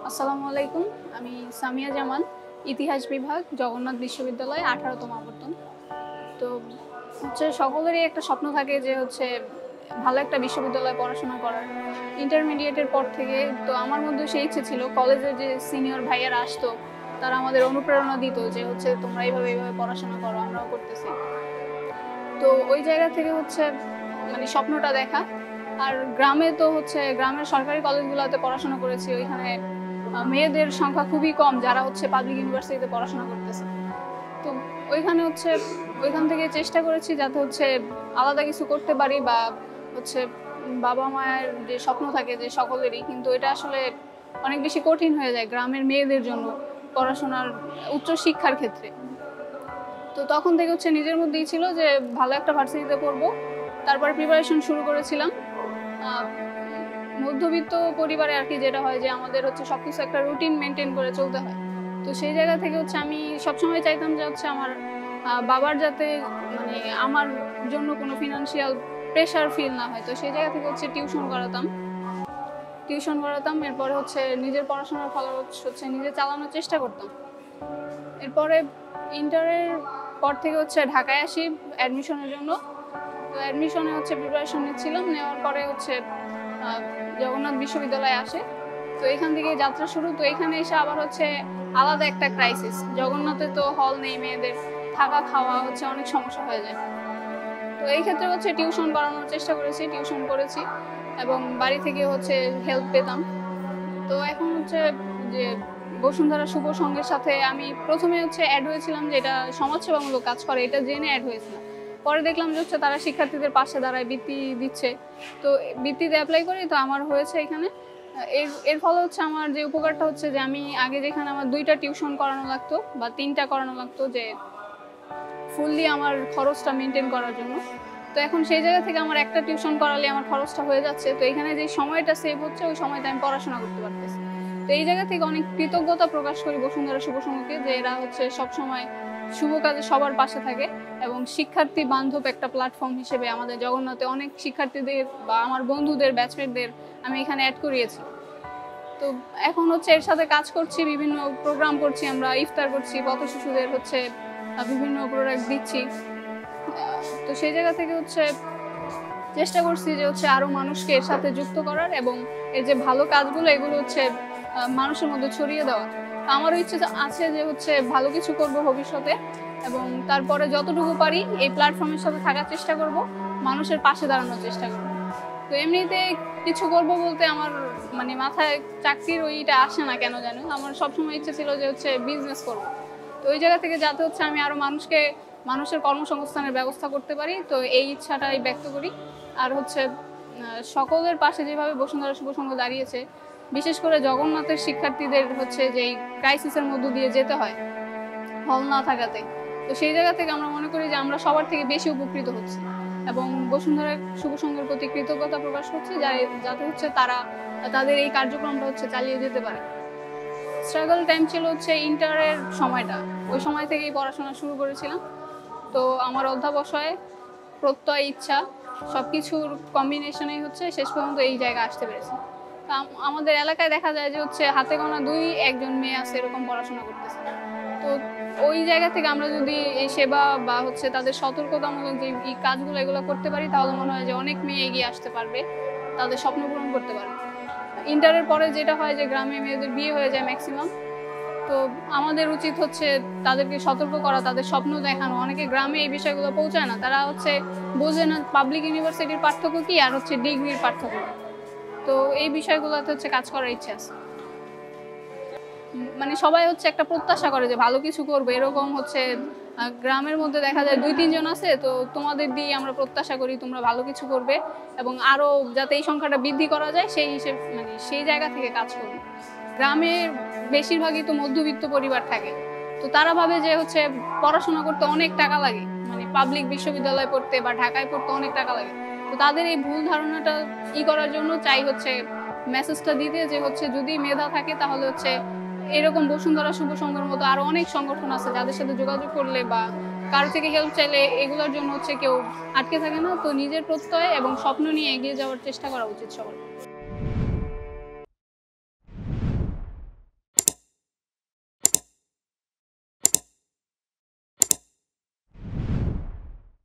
আসসালামু আলাইকুম। আমি সামিয়া জামান, ইতিহাস বিভাগ, জগন্নাথ বিশ্ববিদ্যালয়, 18তম আবর্তন। তো সকলেরই একটা স্বপ্ন থাকে যে ভালো একটা বিশ্ববিদ্যালয়ে পড়াশোনা করার। ইন্টারমিডিয়েটের পর থেকে তো আমার মধ্যে সেই ইচ্ছে ছিল। কলেজের যে সিনিয়র ভাইয়ারা আসতো, তারা আমাদের অনুপ্রেরণা দিত যে তোমরা এইভাবে পড়াশোনা করো, আমরাও করতেছি। তো ওই জায়গা থেকে স্বপ্নটা দেখা। আর গ্রামে তো গ্রামের সরকারি কলেজগুলোতে পড়াশোনা করেছি। ওইখানে মেয়েদের সংখ্যা খুবই কম যারা পাবলিক ইউনিভার্সিটিতে পড়াশোনা করতেছে। তো ওইখান থেকে চেষ্টা করেছি যাতে আলাদা কিছু করতে পারি, বা বাবা মায়ের যে স্বপ্ন থাকে যে সকলেরই, কিন্তু এটা আসলে অনেক বেশি কঠিন হয়ে যায় গ্রামের মেয়েদের জন্য পড়াশোনার উচ্চ শিক্ষার ক্ষেত্রে। তো তখন থেকে নিজের মধ্যেই ছিল যে ভালো একটা ভার্সিটিতে পড়বো। তারপর প্রিপারেশন শুরু করেছিলাম। মধ্যবিত্ত পরিবারে আর কি যেটা হয় যে আমাদের সবকিছু একটা রুটিন মেনটেন করে চলতে হয়। তো সেই জায়গা থেকে আমি সবসময় চাইতাম যে আমার বাবার যাতে আমার জন্য কোনো ফিনান্সিয়াল প্রেশার ফিল না হয়। তো সেই জায়গা থেকে টিউশন করাতাম। এরপরে নিজের পড়াশোনার খরচ নিজে চালানোর চেষ্টা করতাম। এরপরে ইন্টারের পর থেকে ঢাকায় আসি অ্যাডমিশনের জন্য। তো অ্যাডমিশনে প্রিপারেশন নিচ্ছিলাম। নেওয়ার পরে জগন্নাথ বিশ্ববিদ্যালয়ে আসে। তো এখান থেকে যাত্রা শুরু। তো এখানে এসে আবার আলাদা একটা ক্রাইসিস। জগন্নাথে তো হল নেই, মেয়েদের থাকা খাওয়া অনেক সমস্যা হয়ে যায়। তো এই ক্ষেত্রে টিউশন করানোর চেষ্টা করেছি, টিউশন করেছি এবং বাড়ি থেকে হেল্প পেতাম। তো এখন যে বসুন্ধরা শুভ সংঘের সাথে আমি প্রথমে অ্যাড হয়েছিলাম, যে এটা সমাজসেবামূলক কাজ করে, এটা জেনে অ্যাড হয়েছিলাম। পরে দেখলাম যে তারা শিক্ষার্থীদের পাশে দাঁড়ায়, বৃত্তি দিচ্ছে। তো বৃত্তিতে অ্যাপ্লাই করি, তো আমার হয়েছে এখানে। এর ফলে আমার যে উপকারটা যে আমি আগে যেখানে আমার 2টা টিউশন করানো লাগতো বা 3টা করানো লাগতো, যে ফুললি আমার খরচটা মেনটেন করার জন্য, তো এখন সেই জায়গা থেকে আমার একটা টিউশন করালে আমার খরচটা হয়ে যাচ্ছে। তো এখানে যে সময়টা সেভ হচ্ছে, ওই সময়টা আমি পড়াশোনা করতে পারতেছি। তো এই জায়গা থেকে অনেক কৃতজ্ঞতা প্রকাশ করি বসুন্ধরা শুভ সংঘকে, যে এরা সবসময় শুভ কাজে সবার পাশে থাকে এবং শিক্ষার্থী বান্ধব একটা প্ল্যাটফর্ম হিসেবে আমাদের জগন্নাথে অনেক শিক্ষার্থীদের বা আমার বন্ধুদের, ব্যাচমেটদের আমি এখানে অ্যাড করিয়েছি। তো এখন এর সাথে কাজ করছি, বিভিন্ন প্রোগ্রাম করছি, আমরা ইফতার করছি, পথ শিশুদের বিভিন্ন প্রোডাক্ট দিচ্ছি। তো সেই জায়গা থেকে চেষ্টা করছি যে আরো মানুষকে এর সাথে যুক্ত করার এবং এর যে ভালো কাজগুলো এগুলো মানুষের মধ্যে ছড়িয়ে দেওয়া। আমারও ইচ্ছে আছে যে ভালো কিছু করব ভবিষ্যতে, এবং তারপরে যতটুকু পারি এই প্ল্যাটফর্মের সাথে থাকার চেষ্টা করব, মানুষের পাশে দাঁড়ানোর চেষ্টা করব। তো এমনিতে কিছু করব বলতে আমার মাথায় চাকরির ওইটা আসে না কেন জানো। আমার সবসময় ইচ্ছে ছিল যে বিজনেস করব। তো ওই জায়গা থেকে যাতে আমি আরো মানুষের কর্মসংস্থানের ব্যবস্থা করতে পারি, তো এই ইচ্ছাটাই ব্যক্ত করি। আর সকলের পাশে যেভাবে বসুন্ধরা শুভ সংঘ দাঁড়িয়েছে, বিশেষ করে জগন্নাথের শিক্ষার্থীদের যেই ক্রাইসিসের মধ্য দিয়ে যেতে হয় হল না থাকাতে, তো সেই জায়গা থেকে আমরা মনে করি যে আমরা সবার থেকে বেশি উপকৃত হচ্ছি এবং বসুন্ধরা শুভ সংঘের প্রতি কৃতজ্ঞতা প্রকাশ করছি, যাতে তারা তাদের এই কার্যক্রমটা চালিয়ে যেতে পারে। স্ট্রাগল টাইম ছিল ইন্টারের সময়টা। ওই সময় থেকেই পড়াশোনা শুরু করেছিলাম। তো আমার অধ্যাবসায়, প্রত্যয়, ইচ্ছা সবকিছুর কম্বিনেশনেই শেষ পর্যন্ত এই জায়গায় আসতে পেরেছি। তো আমাদের এলাকায় দেখা যায় যে হাতে গোনা 2-1 মেয়ে আছে এরকম পড়াশোনা করতেছে। তো ওই জায়গা থেকে আমরা যদি এই সেবা বা তাদের সতর্কতামূলক যে কাজগুলো এগুলো করতে পারি, তাহলে মনে হয় যে অনেক মেয়ে এগিয়ে আসতে পারবে, তাদের স্বপ্ন পূরণ করতে পারবে। ইন্টারের পরে যেটা হয় যে গ্রামে মেয়েদের বিয়ে হয়ে যায় ম্যাক্সিমাম। তো আমাদের উচিত তাদেরকে সতর্ক করা, তাদের স্বপ্ন দেখানো। অনেকে গ্রামে এই বিষয়গুলো পৌঁছায় না, তারা বোঝে না পাবলিক ইউনিভার্সিটির পার্থক্য কি আর ডিগ্রির পার্থক্য। তো এই বিষয়গুলোতে কাজ করার ইচ্ছা আছে। সবাই একটা প্রত্যাশা করে যে ভালো কিছু করবে, এরকম গ্রামের মধ্যে দেখা যায় 2-3 জন আছে। তো তোমাদের দিয়ে আমরা প্রত্যাশা করি তোমরা ভালো কিছু করবে এবং আরো যাতে এই সংখ্যাটা বৃদ্ধি করা যায় সেই হিসেবে সেই জায়গা থেকে কাজ করবে। গ্রামে বেশিরভাগই তো মধ্যবিত্ত পরিবার থাকে। তো তারা ভাবে যে পড়াশোনা করতে অনেক টাকা লাগে, পাবলিক বিশ্ববিদ্যালয়ে পড়তে বা ঢাকায় পড়তে অনেক টাকা লাগে। তো তাদের এই ভুল ধারণাটা করার জন্য চাই মেসেজটা দিতে, যে যদি মেধা থাকে তাহলে এরকম বসুন্ধরা শুভ সংঘের মতো আরো অনেক সংগঠন আছে যাদের সাথে যোগাযোগ করলে বা কারো থেকে হেল্প চাইলে এগুলোর জন্য কেউ আটকে থাকে না। তো নিজের প্রত্যয় এবং স্বপ্ন নিয়ে এগিয়ে যাওয়ার চেষ্টা করা উচিত সবার।